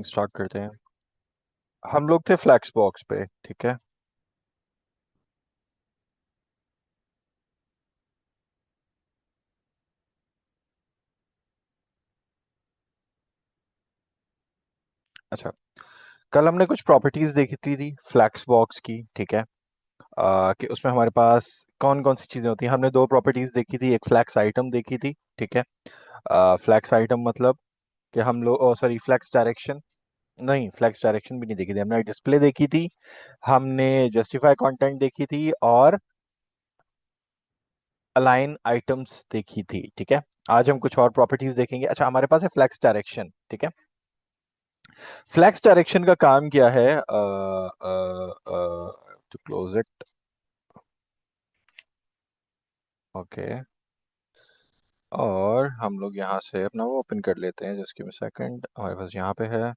Start करते हैं। हम लोग थे फ्लैक्स बॉक्स पे, ठीक है। अच्छा, कल हमने कुछ प्रॉपर्टीज देखी थी फ्लैक्स बॉक्स की, ठीक है। कि उसमें हमारे पास कौन कौन सी चीजें होती हैं। हमने दो प्रॉपर्टीज देखी थी, एक फ्लैक्स आइटम देखी थी, ठीक है। फ्लैक्स आइटम मतलब कि हम लोग, सॉरी, फ्लैक्स डायरेक्शन, नहीं, फ्लैक्स डायरेक्शन भी नहीं देखी थी हमने। डिस्प्ले देखी थी, हमने जस्टिफाई कंटेंट देखी थी, और अलाइन आइटम्स देखी थी, ठीक है। आज हम कुछ और प्रॉपर्टीज देखेंगे। अच्छा, हमारे पास है फ्लैक्स डायरेक्शन, ठीक है। फ्लैक्स डायरेक्शन का काम क्या है? To close it, okay. और हम लोग यहाँ से अपना वो ओपन कर लेते हैं, जस्ट गिव मी सेकंड। हमारे पास यहाँ पे है।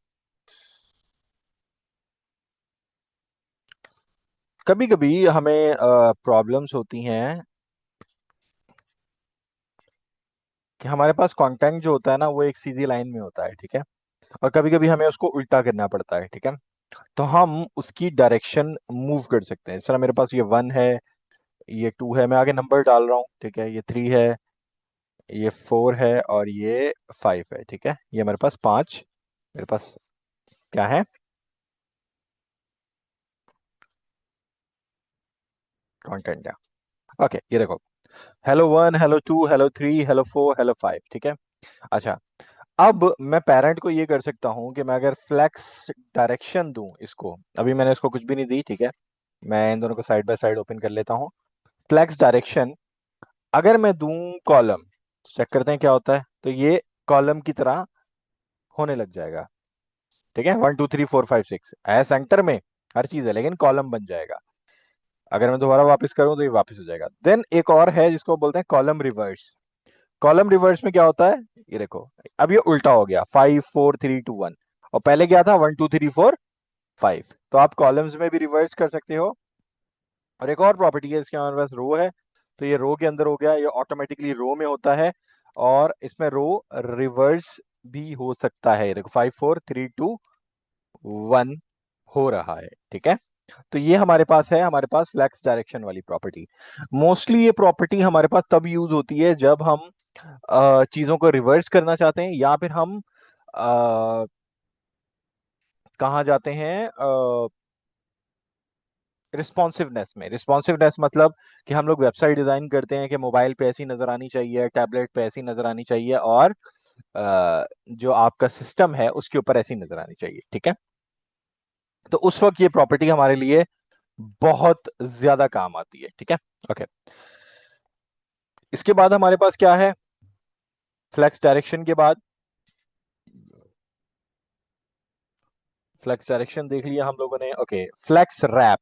कभी कभी हमें प्रॉब्लम्स होती हैं कि हमारे पास कंटेंट जो होता है ना, वो एक सीधी लाइन में होता है, ठीक है। और कभी कभी हमें उसको उल्टा करना पड़ता है, ठीक है। तो हम उसकी डायरेक्शन मूव कर सकते हैं। इस तरह मेरे पास ये 1 है, ये 2 है, मैं आगे नंबर डाल रहा हूँ, ठीक है। ये 3 है, ये 4 है, और ये 5 है, ठीक है। ये मेरे पास 5, मेरे पास क्या है, कंटेंट है। ओके, ये देखो, hello 1, hello 2, hello 3, hello 4, hello 5, ठीक है। अच्छा, अब मैं पेरेंट को ये कर सकता हूँ कि मैं अगर फ्लेक्स डायरेक्शन दूं इसको, अभी मैंने इसको कुछ भी नहीं दी, ठीक है। मैं इन दोनों को साइड बाय साइड ओपन कर लेता हूँ। फ्लेक्स डायरेक्शन अगर मैं दूं कॉलम, चेक करते हैं क्या होता है। तो ये कॉलम की तरह होने लग जाएगा, ठीक है। 1 2 3 4 5 6 है सेंटर में, हर चीज है, लेकिन कॉलम बन जाएगा। अगर मैं दोबारा वापस करूं तो ये वापस हो जाएगा। देन एक और है जिसको बोलते हैं कॉलम रिवर्स। कॉलम रिवर्स में क्या होता है, ये देखो, अब ये उल्टा हो गया, 5 4 3 2 1, और पहले क्या था, 1 2 3 4 5। तो आप कॉलम्स में भी रिवर्स कर सकते हो। और एक और प्रॉपर्टी है, इसके हमारे पास रो है, तो ये रो के अंदर हो गया, ये ऑटोमेटिकली रो में होता है। और इसमें रो रिवर्स भी हो सकता है। ये देखो, 5 4 3 2 1 हो रहा है, ठीक है। तो ये हमारे पास है, हमारे पास फ्लैक्स डायरेक्शन वाली प्रॉपर्टी। मोस्टली ये प्रॉपर्टी हमारे पास तब यूज होती है जब हम चीजों को रिवर्स करना चाहते हैं, या फिर हम कहाँ जाते हैं, रिस्पॉन्सिवनेस में। रिस्पॉन्सिवनेस मतलब कि हम लोग वेबसाइट डिजाइन करते हैं कि मोबाइल पे ऐसी नजर आनी चाहिए, टैबलेट पे ऐसी नजर आनी चाहिए, और जो आपका सिस्टम है उसके ऊपर ऐसी नजर आनी चाहिए, ठीक है। तो उस वक्त ये प्रॉपर्टी हमारे लिए बहुत ज्यादा काम आती है, ठीक है। ओके, इसके बाद हमारे पास क्या है, फ्लेक्स डायरेक्शन के बाद, फ्लेक्स डायरेक्शन देख लिया हम लोगों ने। Okay, flex wrap.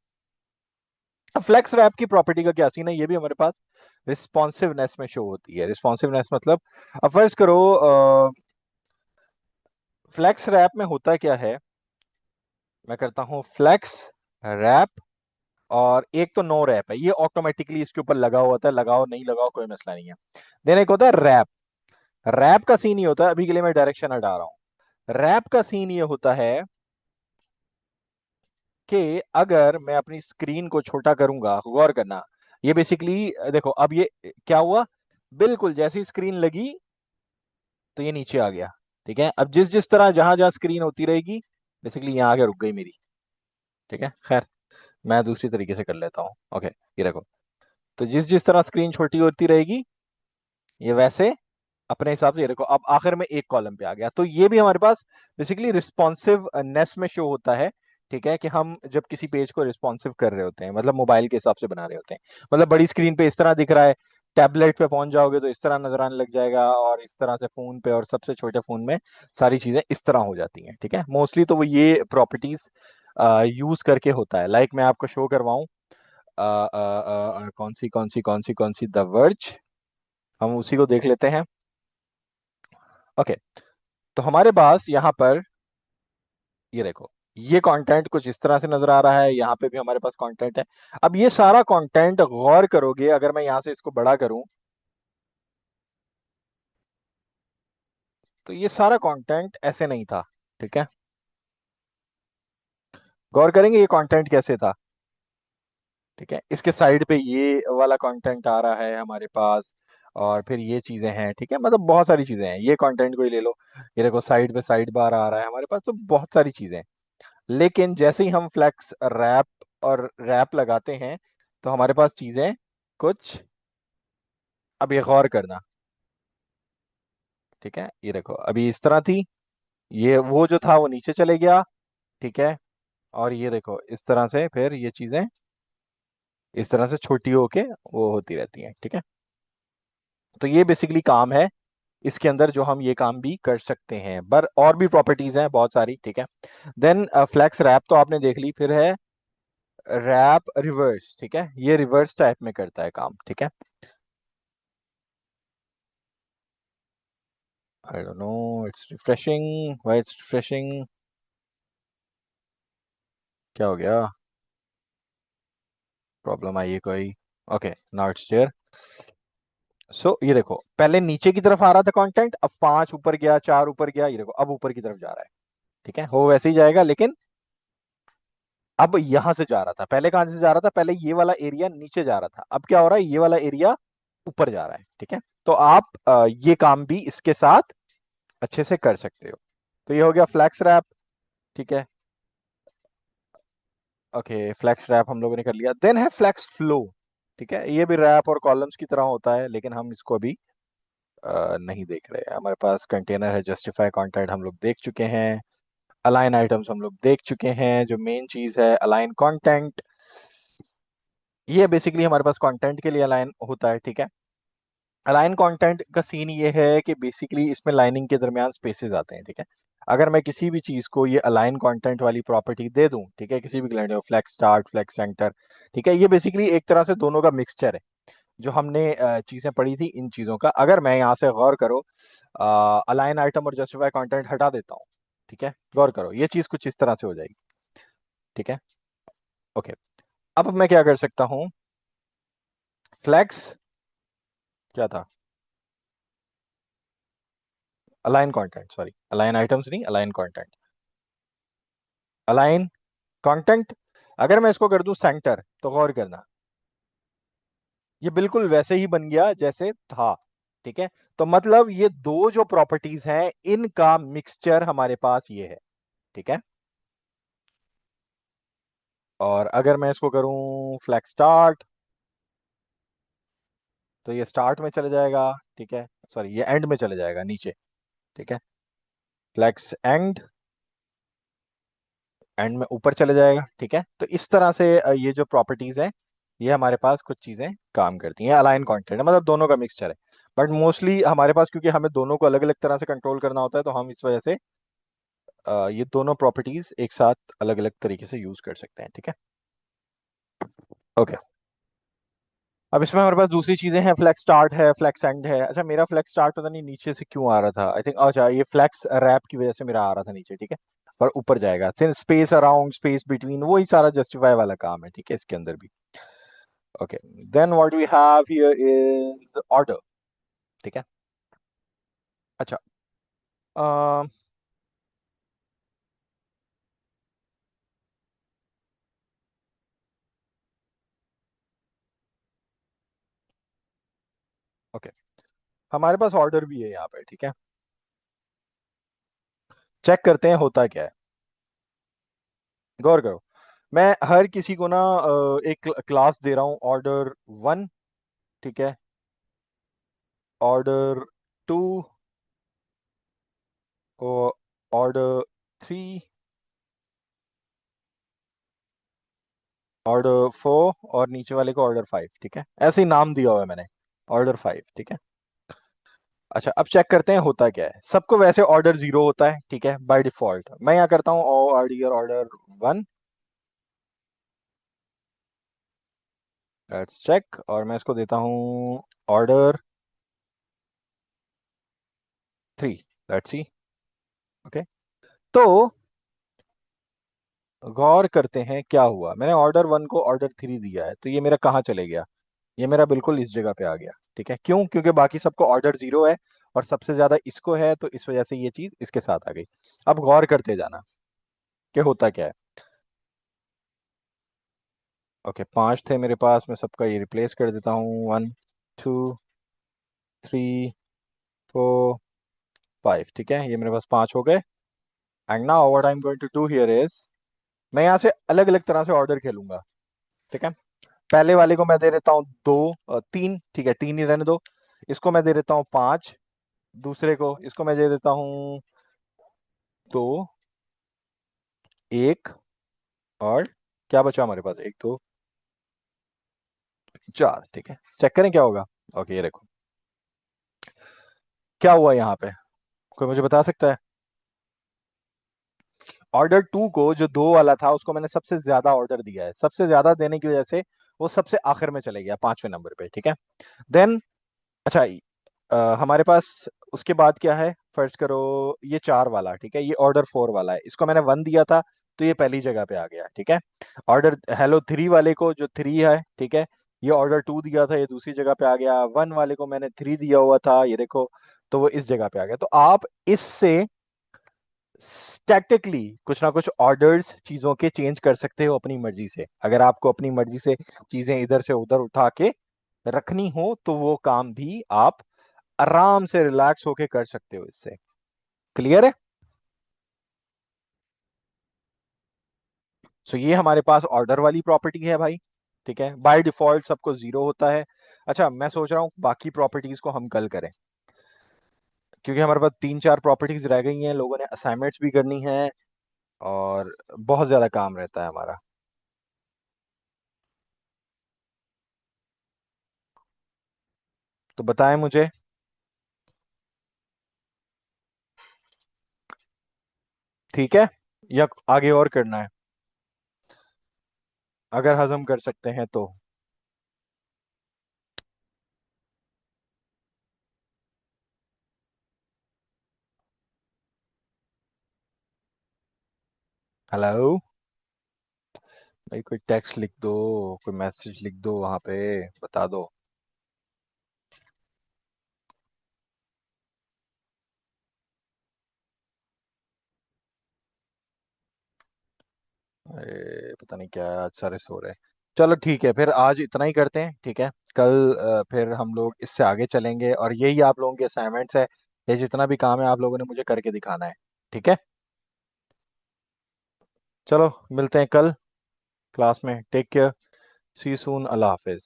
अब फ्लेक्स रैप की प्रॉपर्टी का क्या सीन है, ये भी हमारे पास रिस्पॉन्सिवनेस में शो होती है। रिस्पॉन्सिवनेस मतलब, अब फर्ज करो, फ्लेक्स रैप में होता क्या है, मैं करता हूं फ्लेक्स रैप, और एक तो नो रैप है, ये ऑटोमेटिकली इसके ऊपर लगा हुआ होता है, लगाओ नहीं लगाओ कोई मसला नहीं है। देन एक होता है रैप। रैप का सीन ये होता है, अभी के लिए मैं डायरेक्शन हटा रहा हूं। रैप का सीन ये होता है कि अगर मैं अपनी स्क्रीन को छोटा करूंगा, गौर करना, ये बेसिकली देखो, अब ये क्या हुआ, बिल्कुल जैसी स्क्रीन लगी तो ये नीचे आ गया, ठीक है। अब जिस जिस तरह जहां जहां स्क्रीन होती रहेगी, बेसिकली यहाँ आगे रुक गई मेरी, ठीक है। खैर, मैं दूसरी तरीके से कर लेता हूँ। ओके, ये देखो, तो जिस जिस तरह स्क्रीन छोटी होती रहेगी, ये वैसे अपने हिसाब से, ये देखो, अब आखिर में एक कॉलम पे आ गया। तो ये भी हमारे पास बेसिकली रिस्पॉन्सिवनेस में शो होता है, ठीक है। कि हम जब किसी पेज को रिस्पॉन्सिव कर रहे होते हैं, मतलब मोबाइल के हिसाब से बना रहे होते हैं, मतलब बड़ी स्क्रीन पे इस तरह दिख रहा है, टैबलेट पे पहुंच जाओगे तो इस तरह नजर आने लग जाएगा, और इस तरह से फोन पे, और सबसे छोटे फोन में सारी चीजें इस तरह हो जाती हैं, ठीक है। मोस्टली तो वो ये प्रॉपर्टीज यूज करके होता है। लाइक मैं आपको शो करवाऊं, कौन सी कौन सी कौन सी कौन सी, द वर्ज, हम उसी को देख लेते हैं। ओके, तो हमारे पास यहाँ पर, ये देखो, ये कंटेंट कुछ इस तरह से नजर आ रहा है, यहाँ पे भी हमारे पास कंटेंट है। अब ये सारा कंटेंट गौर करोगे, अगर मैं यहाँ से इसको बड़ा करूं, तो ये सारा कंटेंट ऐसे नहीं था, ठीक है। गौर करेंगे ये कंटेंट कैसे था। ठीक है, इसके साइड पे ये वाला कंटेंट आ रहा है हमारे पास, और फिर ये चीजें हैं। ठीक है, मतलब बहुत सारी चीजें हैं, ये कंटेंट को ही ले लो। ये देखो साइड पे साइड बार आ रहा है हमारे पास, तो बहुत सारी चीजें हैं। लेकिन जैसे ही हम फ्लेक्स रैप और रैप लगाते हैं, तो हमारे पास चीजें कुछ, अब ये गौर करना। ठीक है, ये देखो अभी इस तरह थी, ये वो जो था वो नीचे चले गया। ठीक है, और ये देखो इस तरह से फिर ये चीजें इस तरह से छोटी होके वो होती रहती हैं। ठीक है, तो ये बेसिकली काम है इसके अंदर, जो हम ये काम भी कर सकते हैं, पर और भी प्रॉपर्टीज हैं बहुत सारी। ठीक है, देन फ्लैक्स रैप तो आपने देख ली, फिर है रैप रिवर्स। ठीक है, ये रिवर्स टाइप में करता है काम। ठीक है, I don't know, it's refreshing, why it's refreshing, क्या हो गया, प्रॉब्लम आई है कोई। Okay, now it's there. So ये देखो पहले नीचे की तरफ आ रहा था कंटेंट, अब 5 ऊपर गया, 4 ऊपर गया, ये देखो अब ऊपर की तरफ जा रहा है। ठीक है, वो वैसे ही जाएगा, लेकिन अब यहां से जा रहा था, पहले कहां से जा रहा था, पहले ये वाला एरिया नीचे जा रहा था, अब क्या हो रहा है, ये वाला एरिया ऊपर जा रहा है। ठीक है, तो आप ये काम भी इसके साथ अच्छे से कर सकते हो। तो ये हो गया फ्लैक्स रैप। ठीक है, ओके, फ्लैक्स रैप हम लोगों ने कर लिया। देन है फ्लैक्स फ्लो। ठीक है, ये भी रैप और कॉलम्स की तरह होता है, लेकिन हम इसको अभी नहीं देख रहे हैं। हमारे पास कंटेनर है, जस्टिफाई कंटेंट हम लोग देख चुके हैं, अलाइन आइटम्स हम लोग देख चुके हैं, जो मेन चीज है अलाइन कंटेंट, ये बेसिकली हमारे पास कंटेंट के लिए अलाइन होता है। ठीक है, अलाइन कंटेंट का सीन ये है कि बेसिकली इसमें लाइनिंग के दरमियान स्पेसेस आते हैं। ठीक है, अगर मैं किसी भी चीज को ये अलाइन कंटेंट वाली प्रॉपर्टी दे दूं, ठीक है, किसी भी client flex start flex center, ठीक है, ये बेसिकली एक तरह से दोनों का मिक्सचर है। जो हमने चीजें पढ़ी थी इन चीजों का, अगर मैं यहाँ से गौर करो, अलाइन आइटम और जस्टिफाई कंटेंट हटा देता हूँ। ठीक है, गौर करो ये चीज कुछ इस तरह से हो जाएगी। ठीक है, ओके, अब मैं क्या कर सकता हूँ, फ्लेक्स क्या था, align content, sorry align items नहीं, अलाइन कंटेंट, अलाइन कंटेंट। अगर मैं इसको कर दूं सेंटर, तो गौर करना, ये बिल्कुल वैसे ही बन गया जैसे था। ठीक है, तो मतलब ये दो जो प्रॉपर्टीज हैं इनका मिक्सचर हमारे पास ये है। ठीक है, और अगर मैं इसको करूं फ्लैग स्टार्ट, तो ये स्टार्ट में चले जाएगा। ठीक है, सॉरी ये एंड में चले जाएगा नीचे। ठीक है, फ्लैक्स एंड, एंड में ऊपर चले जाएगा। ठीक है, तो इस तरह से ये जो प्रॉपर्टीज हैं, ये हमारे पास कुछ चीजें काम करती हैं। अलाइन कंटेंट मतलब दोनों का मिक्सचर है, बट मोस्टली हमारे पास क्योंकि हमें दोनों को अलग अलग तरह से कंट्रोल करना होता है, तो हम इस वजह से ये दोनों प्रॉपर्टीज एक साथ अलग अलग तरीके से यूज कर सकते हैं। ठीक है, ओके, अब इसमें हमारे पास दूसरी चीजें हैं, फ्लेक्स स्टार्ट है, फ्लेक्स एंड है। अच्छा, मेरा फ्लेक्स स्टार्ट पता नहीं नीचे से क्यों आ रहा था, आई थिंक, अच्छा ये फ्लेक्स रैप की वजह से मेरा आ रहा था नीचे। ठीक है, पर ऊपर जाएगा, since space around space between, वही सारा जस्टिफाई वाला काम है। ठीक है, इसके अंदर भी। Okay, then what we have here is order. ठीक है, अच्छा, ओके, हमारे पास ऑर्डर भी है यहाँ पे। ठीक है, चेक करते हैं होता क्या है, गौर करो। मैं हर किसी को ना एक क्लास दे रहा हूँ, ऑर्डर 1, ठीक है, ऑर्डर 2, और ऑर्डर 3, ऑर्डर 4, और नीचे वाले को ऑर्डर 5। ठीक है, ऐसे ही नाम दिया हुआ है मैंने, ऑर्डर 5। ठीक है, अच्छा, अब चेक करते हैं होता क्या है। सबको वैसे ऑर्डर 0 होता है। ठीक है, बाय डिफॉल्ट मैं यहाँ करता हूँ ऑर्डर ऑर्डर 1, लेट्स चेक, और मैं इसको देता हूँ ऑर्डर 3, लेट्स सी। ओके, तो गौर करते हैं क्या हुआ, मैंने ऑर्डर 1 को ऑर्डर 3 दिया है, तो ये मेरा कहाँ चले गया, ये मेरा बिल्कुल इस जगह पे आ गया। ठीक है, क्यों, क्योंकि बाकी सबको ऑर्डर 0 है, और सबसे ज्यादा इसको है, तो इस वजह से ये चीज इसके साथ आ गई। अब गौर करते जाना कि होता क्या है। ओके, पांच थे मेरे पास, मैं सबका ये रिप्लेस कर देता हूँ। One, two, three, four, five. ठीक है, ये मेरे पास पांच हो गए। And now what I am going to do here is, मैं यहाँ से अलग अलग तरह से ऑर्डर खेलूंगा। ठीक है, पहले वाले को मैं दे देता हूँ दो, तीन। ठीक है, तीन ही रहने दो। इसको मैं दे देता हूँ पांच। दूसरे को, इसको मैं दे देता हूँ दो, एक, और क्या बचा हमारे पास, एक, दो, चार। ठीक है, चेक करें क्या होगा। ओके, ये देखो क्या हुआ यहाँ पे, कोई मुझे बता सकता है। ऑर्डर टू को, जो दो वाला था, उसको मैंने सबसे ज्यादा ऑर्डर दिया है। सबसे ज्यादा देने की वजह से वो सबसे आखिर में चले गया, पांचवें नंबर पे। ठीक है, देन, अच्छा, हमारे पास उसके बाद क्या है, फर्ज करो ये चार वाला। ठीक है, ये ऑर्डर फोर वाला है, इसको मैंने वन दिया था, तो ये पहली जगह पे आ गया। ठीक है, ऑर्डर हेलो थ्री वाले को, जो थ्री है, ठीक है, ये ऑर्डर टू दिया था, ये दूसरी जगह पे आ गया। वन वाले को मैंने थ्री दिया हुआ था, ये देखो, तो वो इस जगह पे आ गया। तो आप इससे स्टैटिकली कुछ ना कुछ ऑर्डर्स चीजों के चेंज कर सकते हो अपनी मर्जी से। अगर आपको अपनी मर्जी से चीजें इधर से उधर उठा के रखनी हो, तो वो काम भी आप आराम से रिलैक्स होके कर सकते हो इससे। क्लियर है? सो ये हमारे पास ऑर्डर वाली प्रॉपर्टी है भाई। ठीक है, बाय डिफॉल्ट सबको जीरो होता है। अच्छा, मैं सोच रहा हूँ बाकी प्रॉपर्टीज को हम कल करें, क्योंकि हमारे पास तीन चार प्रॉपर्टीज रह गई हैं, लोगों ने असाइनमेंट्स भी करनी है, और बहुत ज्यादा काम रहता है हमारा। तो बताएं मुझे। ठीक है, या आगे और करना है, अगर हजम कर सकते हैं तो। हेलो भाई, कोई टेक्स्ट लिख दो, कोई मैसेज लिख दो वहां पे, बता दो। अरे पता नहीं क्या है, आज सारे सो रहे हैं। चलो ठीक है, फिर आज इतना ही करते हैं। ठीक है, कल फिर हम लोग इससे आगे चलेंगे, और यही आप लोगों के असाइनमेंट्स है। ये जितना भी काम है आप लोगों ने मुझे करके दिखाना है। ठीक है, चलो मिलते हैं कल क्लास में। Take care, see you soon, अल्लाह हाफिज।